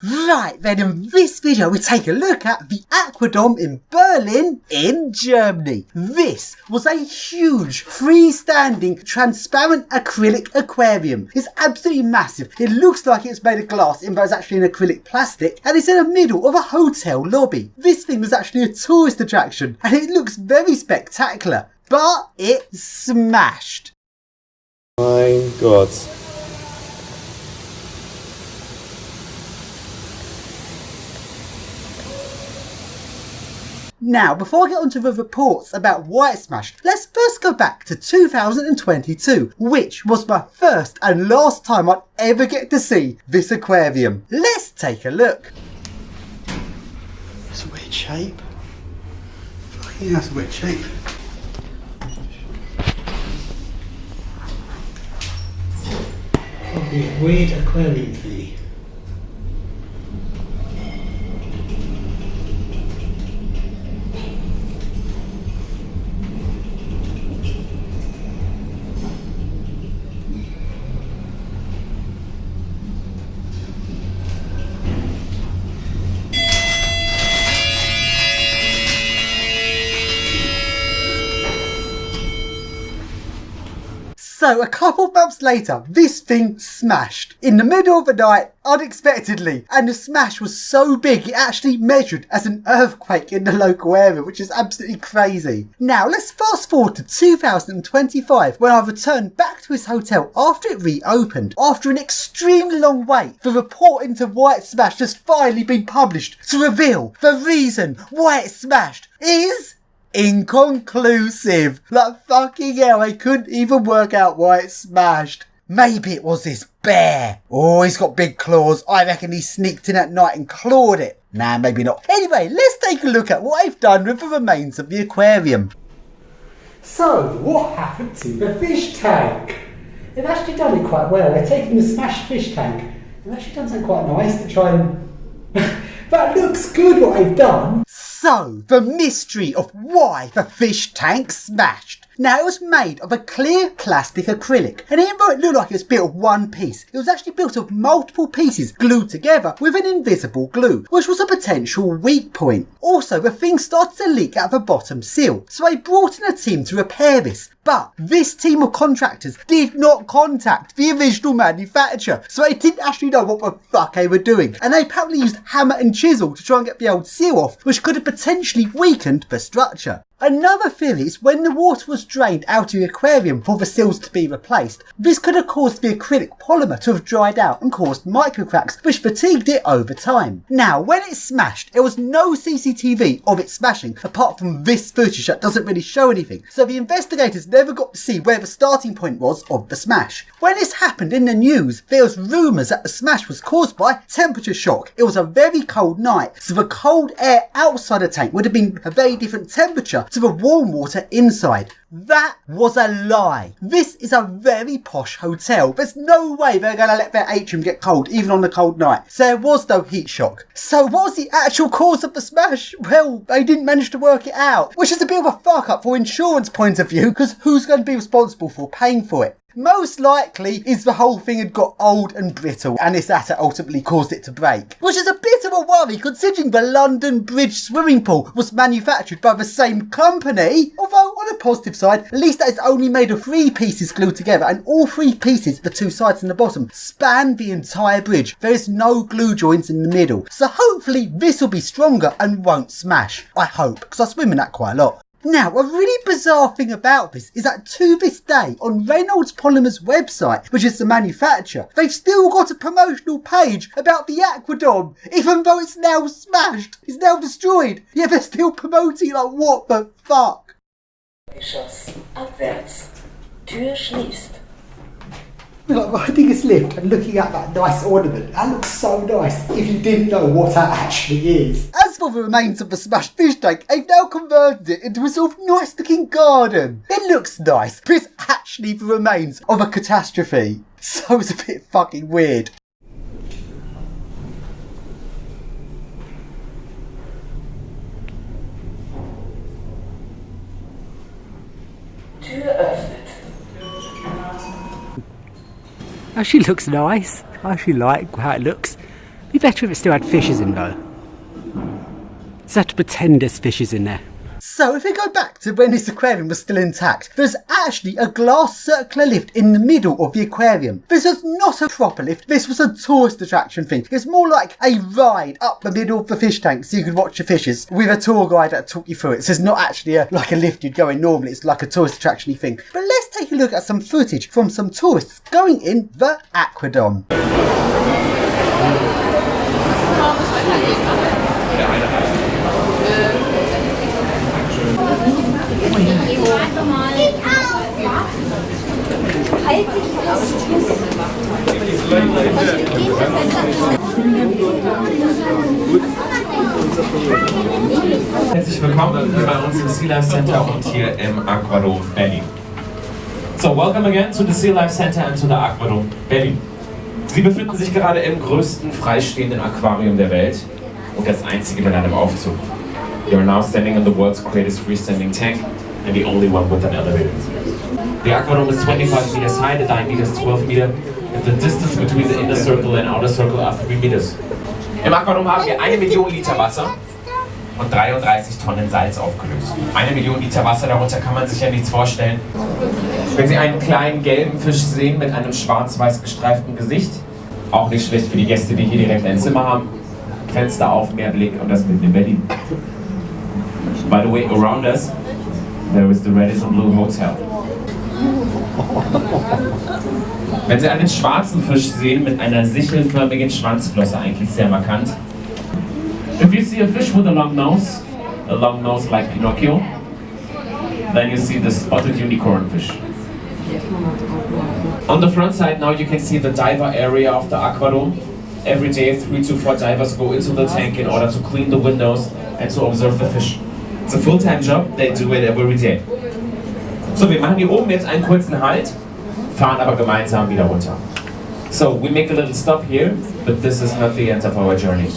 Right then, in this video we take a look at the Aquadom in Berlin in Germany. This was a huge freestanding transparent acrylic aquarium. It's absolutely massive. It looks like it's made of glass but it's actually an acrylic plastic, and it's in the middle of a hotel lobby. This thing was actually a tourist attraction and it looks very spectacular, but it smashed. Mein Gott. Now, before I get onto the reports about why it smashed, let's first go back to 2022, which was my first and last time I'd ever get to see this aquarium. Let's take a look. That's a weird shape. Fucking that's a weird shape. Fucking weird aquarium thingy. So a couple of months later, this thing smashed. In the middle of the night, unexpectedly. And the smash was so big, it actually measured as an earthquake in the local area, which is absolutely crazy. Now, let's fast forward to 2025, when I returned back to his hotel after it reopened. After an extremely long wait, the report into why it smashed has finally been published to reveal the reason why it smashed is inconclusive. Like fucking hell, I couldn't even work out why it smashed. Maybe it was this bear. Oh, he's got big claws. I reckon he sneaked in at night and clawed it. Nah, maybe not. Anyway, let's take a look at what I've done with the remains of the aquarium. So, what happened to the fish tank? They've actually done it quite well. They've taken the smashed fish tank. They've actually done something quite nice to try and... That looks good what they've done. So, the mystery of why the fish tank smashed. Now, it was made of a clear plastic acrylic, and even though it looked like it was built of one piece, it was actually built of multiple pieces glued together with an invisible glue, which was a potential weak point. Also, the thing started to leak out the bottom seal, so I brought in a team to repair this. But this team of contractors did not contact the original manufacturer, so they didn't actually know what the fuck they were doing. And they apparently used hammer and chisel to try and get the old seal off, which could have potentially weakened the structure. Another theory is when the water was drained out of the aquarium for the seals to be replaced, this could have caused the acrylic polymer to have dried out and caused micro cracks, which fatigued it over time. Now, when it smashed, there was no CCTV of it smashing apart from this footage that doesn't really show anything, so the investigators never got to see where the starting point was of the smash. When this happened in the news, there was rumours that the smash was caused by temperature shock. It was a very cold night, so the cold air outside the tank would have been a very different temperature to the warm water inside. That was a lie. This is a very posh hotel. There's no way they're going to let their atrium get cold even on a cold night. So there was no heat shock. So what was the actual cause of the smash? Well, they didn't manage to work it out, which is a bit of a fuck up for insurance point of view, because who's going to be responsible for paying for it? Most likely is the whole thing had got old and brittle and this that ultimately caused it to break. Which is a bit of a worry considering the London Bridge swimming pool was manufactured by the same company. Although on a positive side, at least that it's only made of 3 pieces glued together, and all 3 pieces, the 2 sides and the bottom, span the entire bridge. There is no glue joints in the middle. So hopefully this will be stronger and won't smash. I hope, because I swim in that quite a lot. Now, a really bizarre thing about this is that to this day, on Reynolds Polymer's website, which is the manufacturer, they've still got a promotional page about the Aquadom, even though it's now smashed, it's now destroyed, yet they're still promoting it. Like, what the fuck? Geschoss abwärts. Tür schließt. Like riding his lift and looking at that nice ornament. That looks so nice if you didn't know what that actually is. As for the remains of the smashed fish tank, they've now converted it into a sort of nice looking garden. It looks nice, but it's actually the remains of a catastrophe. So it's a bit fucking weird. Tür öffnet. Actually looks nice. I actually like how it looks. Be better if it still had fishes in though. Just have to pretend there's fishes in there. So if we go back to when this aquarium was still intact, there's actually a glass circular lift in the middle of the aquarium. This was not a proper lift, this was a tourist attraction thing. It's more like a ride up the middle of the fish tank so you could watch the fishes with a tour guide that took you through it. So it's not actually like a lift you'd go in normally, it's like a tourist attraction-y thing. But let's take a look at some footage from some tourists going in the Aquadom. Herzlich willkommen hier bei uns im Sea Life Center und hier im Aquadom Berlin. So, welcome again to the Sea Life Center and to the Aquadom Berlin. Sie befinden sich gerade im größten freistehenden Aquarium der Welt und das einzige mit einem Aufzug. You are now standing in the world's greatest freestanding tank and the only one with an elevator. The aquarium is 25 meters high, the diameter is 12 meters, and the distance between the inner circle and outer circle are 3 meters. Im Aquarium haben wir 1 Million Liter Wasser und 33 Tonnen Salz aufgelöst. 1 Million Liter Wasser, darunter kann man sich ja nichts vorstellen. Wenn Sie einen kleinen gelben Fisch sehen mit einem schwarz-weiß gestreiften Gesicht, auch nicht schlecht für die Gäste, die hier direkt ein Zimmer haben. Fenster auf, Meerblick und das mitten in Berlin. By the way, around us, there is the Radisson Blue Hotel. Wenn Sie einen schwarzen Fisch sehen mit einer sichelförmigen Schwanzflosse, eigentlich sehr markant. If you see a fish with a long nose like Pinocchio, then you see the spotted unicorn fish. On the front side now you can see the diver area of the aquarium. Every day 3 to 4 divers go into the tank in order to clean the windows and to observe the fish. It's a full-time job, they do it every day. So, wir machen hier oben jetzt einen kurzen Halt, fahren aber gemeinsam wieder runter. So, we make a little stop here, but this is not the end of our journey.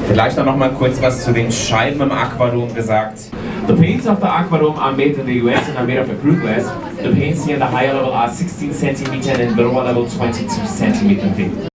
Vielleicht noch mal kurz was zu den Scheiben im Aquadom gesagt. The paints of the Aquadom are made in the US and are made of acrylic glass. The paints here in the higher level are 16 cm and in the lower level 22 cm thick.